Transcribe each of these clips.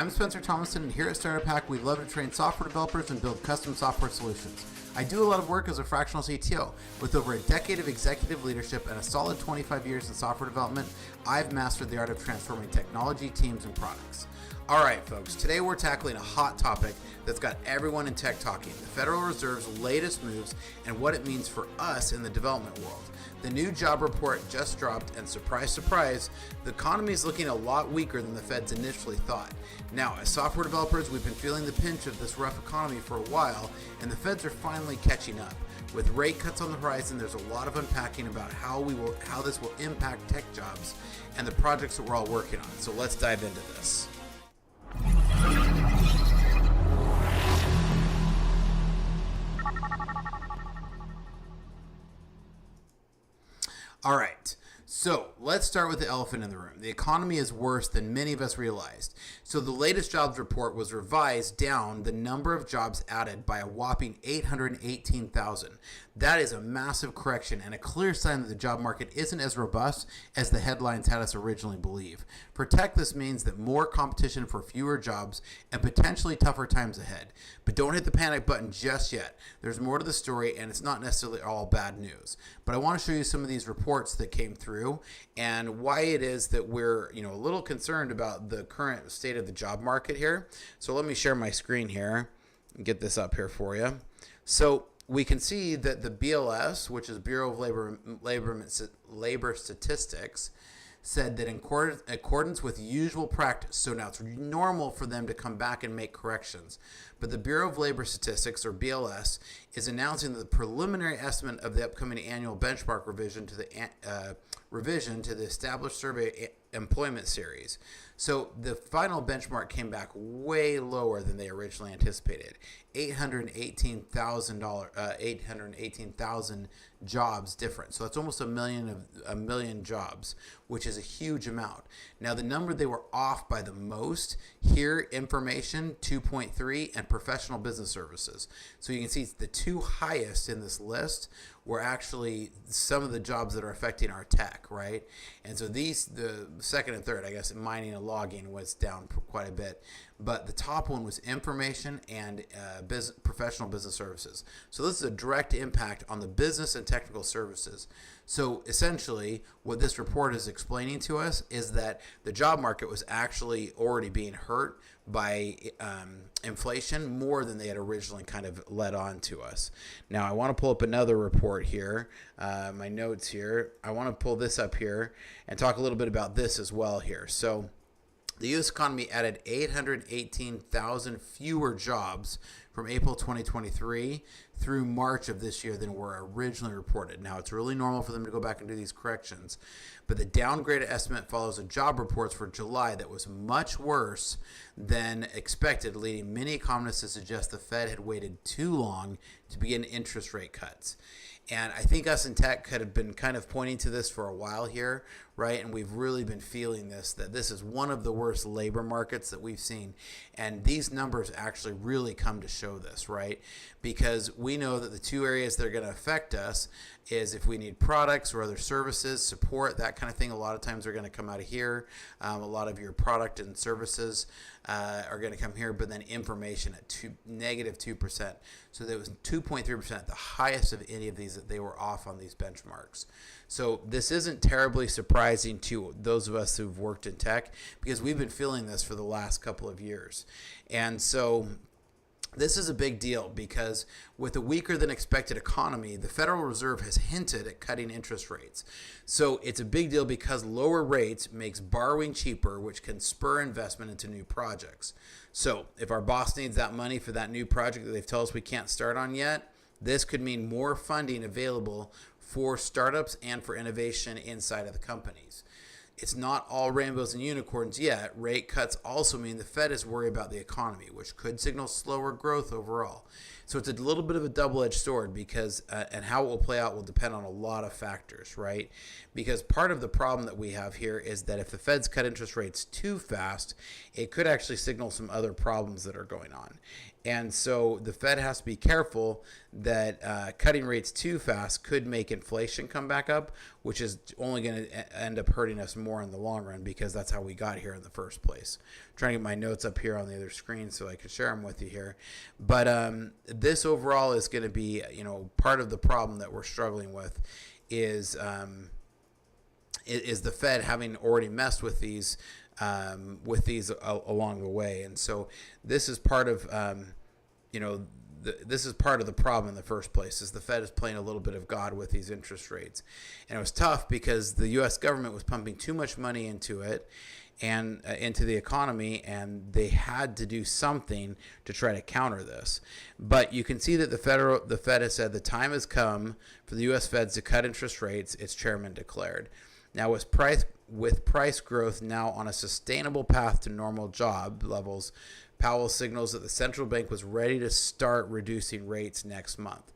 I'm Spencer Thomason, and here at Startup Hack, we love to train software developers and build custom software solutions. I do a lot of work as a fractional CTO. With over a decade of executive leadership and a solid 25 years in software development, I've mastered the art of transforming technology, teams, and products. All right, folks, today we're tackling a hot topic that's got everyone in tech talking, the Federal Reserve's latest moves and what it means for us in the development world. The new job report just dropped, and surprise, surprise, the economy is looking a lot weaker than the Feds initially thought. Now, as software developers, we've been feeling the pinch of this rough economy for a while, and the Feds are finally catching up. With rate cuts on the horizon, there's a lot of unpacking about how this will impact tech jobs and the projects that we're all working on. So let's dive into this. All right, so let's start with the elephant in the room. The economy is worse than many of us realized. So the latest jobs report was revised down the number of jobs added by a whopping 818,000. That is a massive correction and a clear sign that the job market isn't as robust as the headlines had us originally believe. For tech, this means that more competition for fewer jobs and potentially tougher times ahead. But don't hit the panic button just yet. There's more to the story, and it's not necessarily all bad news. But I want to show you some of these reports that came through and why it is that we're a little concerned about the current state of the job market here. So let me share my screen here and get this up here for you. So we can see that the BLS, which is Bureau of Labor Statistics, said that in accordance with usual practice, so now it's normal for them to come back and make corrections, but the Bureau of Labor Statistics, or BLS, is announcing that the preliminary estimate of the upcoming annual benchmark revision to the established survey employment series. So the final benchmark came back way lower than they originally anticipated. 818,000 jobs different. So that's almost a million jobs, which is a huge amount. Now the number they were off by the most here, information 2.3 and professional business services. So you can see the two highest in this list were actually some of the jobs that are affecting our tech, right? And so the second and third, I guess, mining and logging was down quite a bit. But the top one was information and professional business services. So this is a direct impact on the business and technical services. So essentially, what this report is explaining to us is that the job market was actually already being hurt by inflation more than they had originally kind of led on to us. Now, I want to pull up another report here, my notes here. I want to pull this up here and talk a little bit about this as well here. So the U.S. economy added 818,000 fewer jobs from April 2023 through March of this year than were originally reported. Now, it's really normal for them to go back and do these corrections, but the downgraded estimate follows a job reports for July that was much worse than expected, leading many economists to suggest the Fed had waited too long to begin interest rate cuts. And I think us in tech could have been kind of pointing to this for a while here, right? And we've really been feeling that this is one of the worst labor markets that we've seen. And these numbers actually really come to show this, right? Because we know that the two areas that are going to affect us is if we need products or other services, support, that kind of thing. A lot of times they're going to come out of here. A lot of your product and services are going to come here, but then information at -2%. So there was 2.3%, the highest of any of these that they were off on these benchmarks. So this isn't terribly surprising to those of us who've worked in tech because we've been feeling this for the last couple of years. And so this is a big deal because with a weaker than expected economy, the Federal Reserve has hinted at cutting interest rates. So it's a big deal because lower rates makes borrowing cheaper, which can spur investment into new projects. So if our boss needs that money for that new project that they've told us we can't start on yet, this could mean more funding available for startups and for innovation inside of the companies. It's not all rainbows and unicorns yet. Rate cuts also mean the Fed is worried about the economy, which could signal slower growth overall. So it's a little bit of a double-edged sword because, and how it will play out will depend on a lot of factors, right? Because part of the problem that we have here is that if the Feds cut interest rates too fast, it could actually signal some other problems that are going on. And so the Fed has to be careful that cutting rates too fast could make inflation come back up, which is only going to end up hurting us more more in the long run, because that's how we got here in the first place. I'm trying to get my notes up here on the other screen so I can share them with you here. But this overall is going to be, part of the problem that we're struggling with is the Fed having already messed with these along the way. And so this is part of, this is part of the problem in the first place, is the Fed is playing a little bit of God with these interest rates. And it was tough because the U.S. government was pumping too much money into it and into the economy, and they had to do something to try to counter this. But you can see that the Fed has said the time has come for the U.S. Feds to cut interest rates, its chairman declared. Now, with price growth now on a sustainable path to normal job levels, Powell signals that the central bank was ready to start reducing rates next month.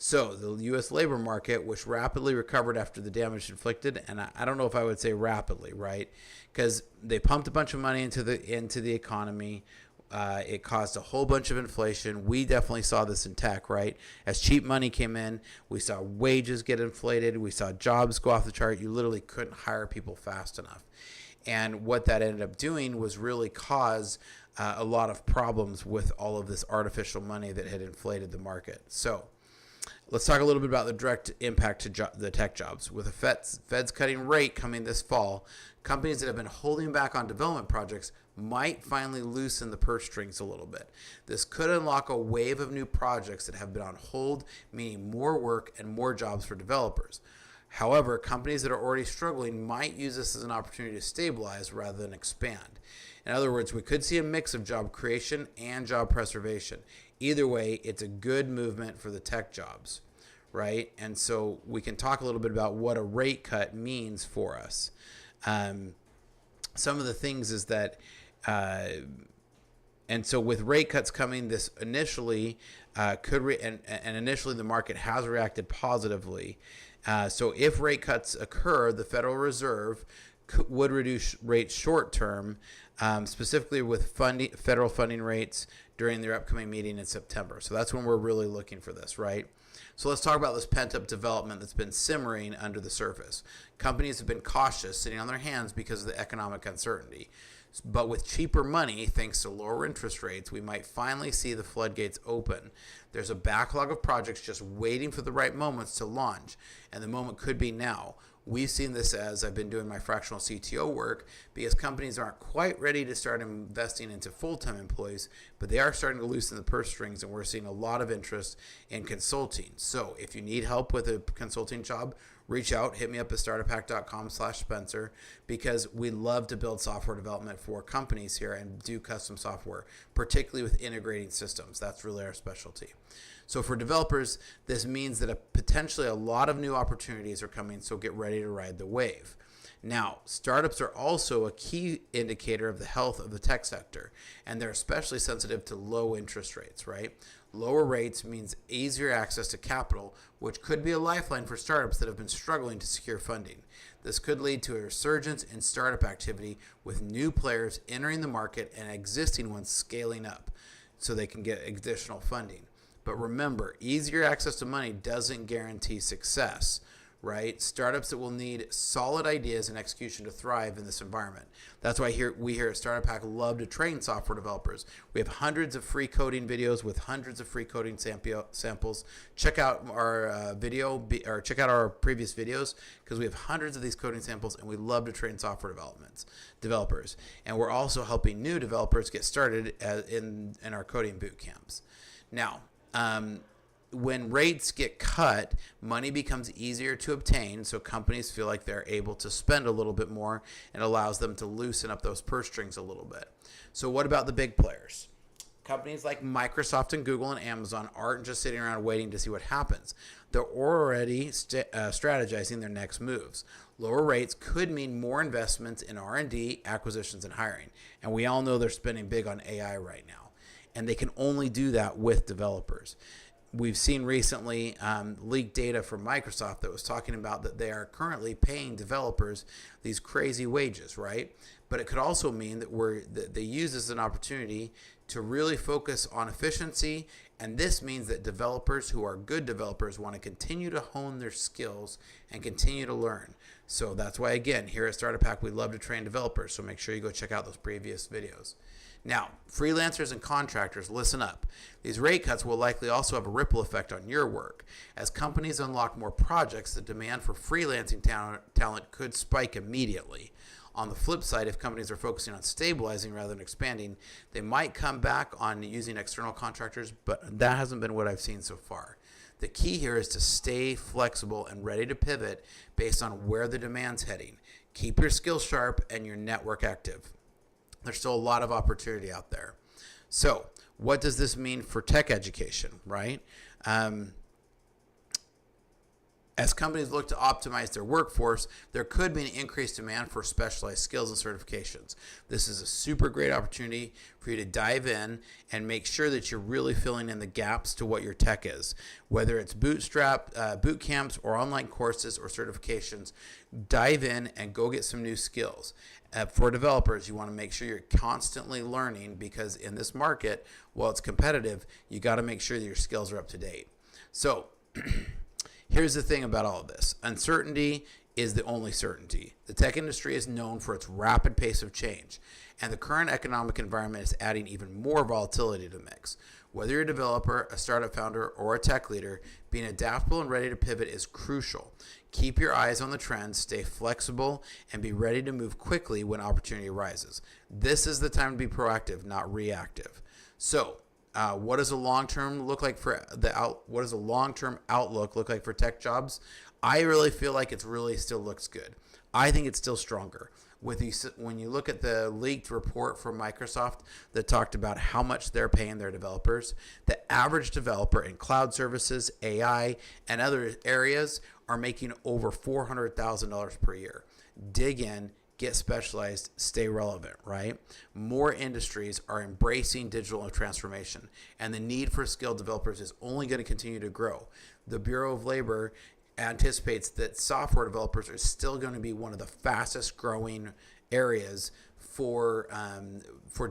So the U.S. labor market, which rapidly recovered after the damage inflicted, and I don't know if I would say rapidly, right? Because they pumped a bunch of money into the economy. It caused a whole bunch of inflation. We definitely saw this in tech, right? As cheap money came in, we saw wages get inflated. We saw jobs go off the chart. You literally couldn't hire people fast enough. And what that ended up doing was really cause a lot of problems with all of this artificial money that had inflated the market. So let's talk a little bit about the direct impact to the tech jobs. With the Fed's cutting rate coming this fall, companies that have been holding back on development projects might finally loosen the purse strings a little bit. This could unlock a wave of new projects that have been on hold, meaning more work and more jobs for developers. However, companies that are already struggling might use this as an opportunity to stabilize rather than expand. In other words, we could see a mix of job creation and job preservation. Either way, it's a good movement for the tech jobs, right? And so we can talk a little bit about what a rate cut means for us. Some of the things is that, and so with rate cuts coming, this initially initially the market has reacted positively. So if rate cuts occur, the Federal Reserve would reduce rates short term, specifically with federal funding rates during their upcoming meeting in September. So that's when we're really looking for this, right? So let's talk about this pent-up development that's been simmering under the surface. Companies have been cautious, sitting on their hands because of the economic uncertainty. But with cheaper money, thanks to lower interest rates, we might finally see the floodgates open. There's a backlog of projects just waiting for the right moments to launch, and the moment could be now. We've seen this as I've been doing my fractional CTO work, because companies aren't quite ready to start investing into full-time employees, but they are starting to loosen the purse strings, and we're seeing a lot of interest in consulting. So if you need help with a consulting job, reach out, hit me up at startupack.com/Spencer, because we love to build software development for companies here and do custom software, particularly with integrating systems. That's really our specialty. So for developers, this means that potentially a lot of new opportunities are coming, so get ready to ride the wave. Now, startups are also a key indicator of the health of the tech sector, and they're especially sensitive to low interest rates, right? Lower rates means easier access to capital, which could be a lifeline for startups that have been struggling to secure funding. This could lead to a resurgence in startup activity, with new players entering the market and existing ones scaling up so they can get additional funding. But remember, easier access to money doesn't guarantee success, right? Startups that will need solid ideas and execution to thrive in this environment. That's why we here at Startup Hack love to train software developers. We have hundreds of free coding videos with hundreds of free coding samples. Check out our check out our previous videos, because we have hundreds of these coding samples, and we love to train software developers. And we're also helping new developers get started in our coding boot camps. Now, when rates get cut, money becomes easier to obtain, so companies feel like they're able to spend a little bit more, and allows them to loosen up those purse strings a little bit. So what about the big players? Companies like Microsoft and Google and Amazon aren't just sitting around waiting to see what happens. They're already strategizing their next moves. Lower rates could mean more investments in R&D, acquisitions, and hiring. And we all know they're spending big on AI right now, and they can only do that with developers. We've seen recently leaked data from Microsoft that was talking about that they are currently paying developers these crazy wages, right? but it could also mean that they use this as an opportunity to really focus on efficiency. And this means that developers who are good developers want to continue to hone their skills and continue to learn. So that's why, again, here at Starter Pack, we love to train developers. So make sure you go check out those previous videos. Now, freelancers and contractors, listen up. These rate cuts will likely also have a ripple effect on your work. As companies unlock more projects, the demand for freelancing talent could spike immediately. On the flip side, if companies are focusing on stabilizing rather than expanding, they might come back on using external contractors, but that hasn't been what I've seen so far. The key here is to stay flexible and ready to pivot based on where the demand's heading. Keep your skills sharp and your network active. There's still a lot of opportunity out there. So, what does this mean for tech education, right? As companies look to optimize their workforce, there could be an increased demand for specialized skills and certifications. This is a super great opportunity for you to dive in and make sure that you're really filling in the gaps to what your tech is. Whether it's boot camps or online courses or certifications, dive in and go get some new skills. For developers, you want to make sure you're constantly learning, because in this market, while it's competitive, you got to make sure that your skills are up to date. So, here's the thing about all of this. Uncertainty is the only certainty. The tech industry is known for its rapid pace of change, and the current economic environment is adding even more volatility to the mix. Whether you're a developer, a startup founder, or a tech leader, being adaptable and ready to pivot is crucial. Keep your eyes on the trends, stay flexible, and be ready to move quickly when opportunity arises. This is the time to be proactive, not reactive. So, what does a long-term look like for what does a long-term outlook look like for tech jobs? I really feel like it really still looks good. I think it's still stronger. When you look at the leaked report from Microsoft that talked about how much they're paying their developers, the average developer in cloud services, AI, and other areas are making over $400,000 per year. Dig in. Get specialized, stay relevant, right? More industries are embracing digital transformation, and the need for skilled developers is only going to continue to grow. The Bureau of Labor anticipates that software developers are still going to be one of the fastest growing areas for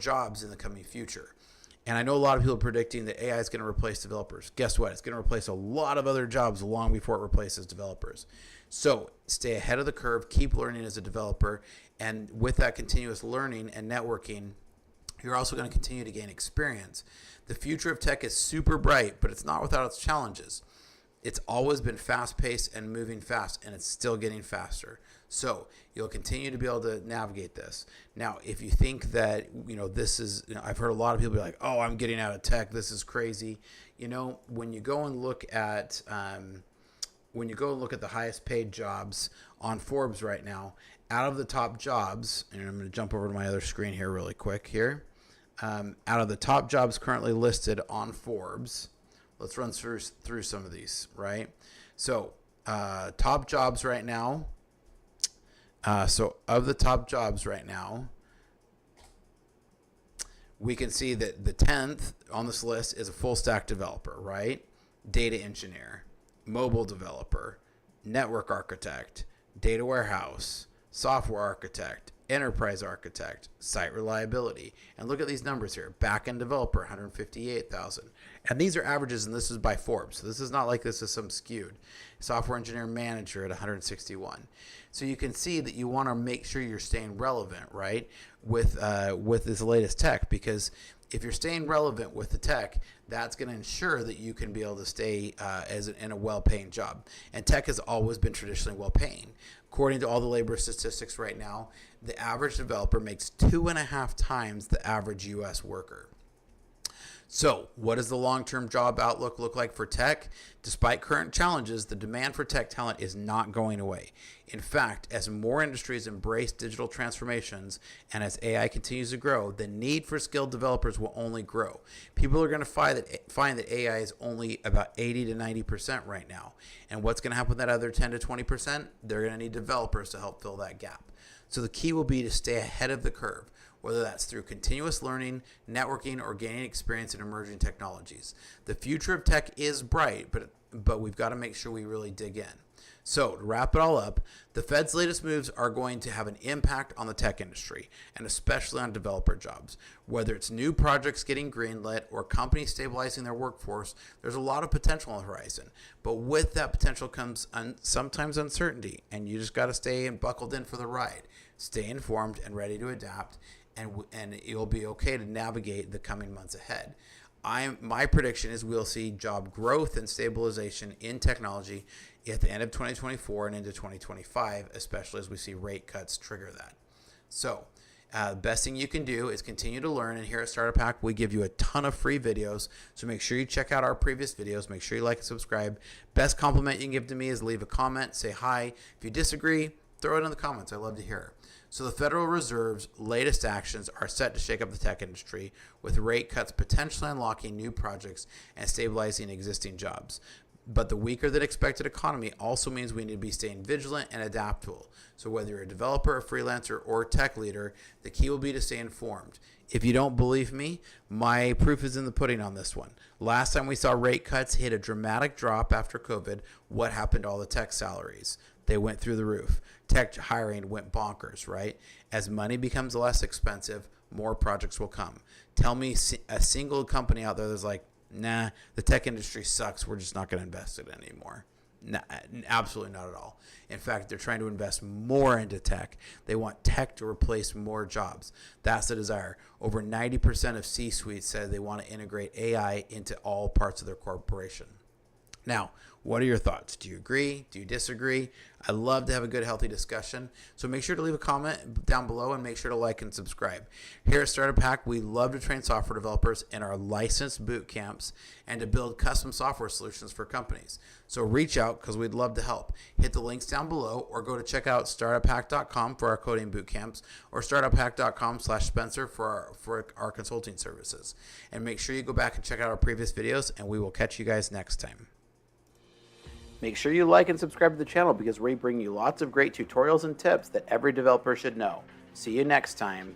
jobs in the coming future. And I know a lot of people are predicting that AI is going to replace developers. Guess what? It's going to replace a lot of other jobs long before it replaces developers. So stay ahead of the curve, keep learning as a developer, and with that continuous learning and networking, you're also going to continue to gain experience. The future of tech is super bright, but it's not without its challenges. It's always been fast-paced and moving fast, and it's still getting faster. So you'll continue to be able to navigate this. Now, if you think that, this is, I've heard a lot of people be like, oh, I'm getting out of tech, this is crazy. When you go and look at the highest paid jobs on Forbes right now, out of the top jobs, and I'm going to jump over to my other screen here really quick here. Out of the top jobs currently listed on Forbes, let's run through some of these, right? So top jobs right now. So of the top jobs right now, we can see that the 10th on this list is a full stack developer, right? Data engineer, mobile developer, network architect, data warehouse, software architect, enterprise architect, site reliability. And look at these numbers here. Backend developer, 158,000. And these are averages, and this is by Forbes. So this is not like this is some skewed. Software engineer manager at 161. So you can see that you want to make sure you're staying relevant, right, with this latest tech, because if you're staying relevant with the tech, that's going to ensure that you can be able to stay in a well-paying job. And tech has always been traditionally well-paying. According to all the labor statistics right now, the average developer makes 2.5 times the average U.S. worker. So what does the long-term job outlook look like for tech? Despite current challenges, the demand for tech talent is not going away. In fact, as more industries embrace digital transformations and as AI continues to grow, the need for skilled developers will only grow. People are going to find that AI is only about 80 to 90% right now. And what's going to happen with that other 10 to 20%? They're going to need developers to help fill that gap. So the key will be to stay ahead of the curve, whether that's through continuous learning, networking, or gaining experience in emerging technologies. The future of tech is bright, but we've got to make sure we really dig in. So to wrap it all up, the Fed's latest moves are going to have an impact on the tech industry, and especially on developer jobs. Whether it's new projects getting greenlit or companies stabilizing their workforce, there's a lot of potential on the horizon. But with that potential comes sometimes uncertainty, and you just got to stay buckled in for the ride. Stay informed and ready to adapt, and you'll be okay to navigate the coming months ahead. My prediction is we'll see job growth and stabilization in technology at the end of 2024 and into 2025, especially as we see rate cuts trigger that. So the best thing you can do is continue to learn, and here at Startup Hack, we give you a ton of free videos, so make sure you check out our previous videos. Make sure you like and subscribe. Best compliment you can give to me is leave a comment, say hi. If you disagree, throw it in the comments. I love to hear it. So the Federal Reserve's latest actions are set to shake up the tech industry, with rate cuts potentially unlocking new projects and stabilizing existing jobs. But the weaker than expected economy also means we need to be staying vigilant and adaptable. So whether you're a developer, a freelancer, or a tech leader, the key will be to stay informed. If you don't believe me, my proof is in the pudding on this one. Last time we saw rate cuts hit a dramatic drop after COVID, what happened to all the tech salaries? They went through the roof. Tech hiring went bonkers, right? As money becomes less expensive, more projects will come. Tell me a single company out there that's like, nah, the tech industry sucks, we're just not going to invest in it anymore. Nah, absolutely not at all. In fact, they're trying to invest more into tech. They want tech to replace more jobs. That's the desire. Over 90% of C-suites said they want to integrate AI into all parts of their corporation. Now, what are your thoughts? Do you agree? Do you disagree? I love to have a good, healthy discussion. So make sure to leave a comment down below, and make sure to like and subscribe. Here at Startup Hack, we love to train software developers in our licensed boot camps and to build custom software solutions for companies. So reach out, because we'd love to help. Hit the links down below, or go to check out startuphack.com for our coding boot camps, or startuphack.com/Spencer for our consulting services. And make sure you go back and check out our previous videos, and we will catch you guys next time. Make sure you like and subscribe to the channel, because we bring you lots of great tutorials and tips that every developer should know. See you next time.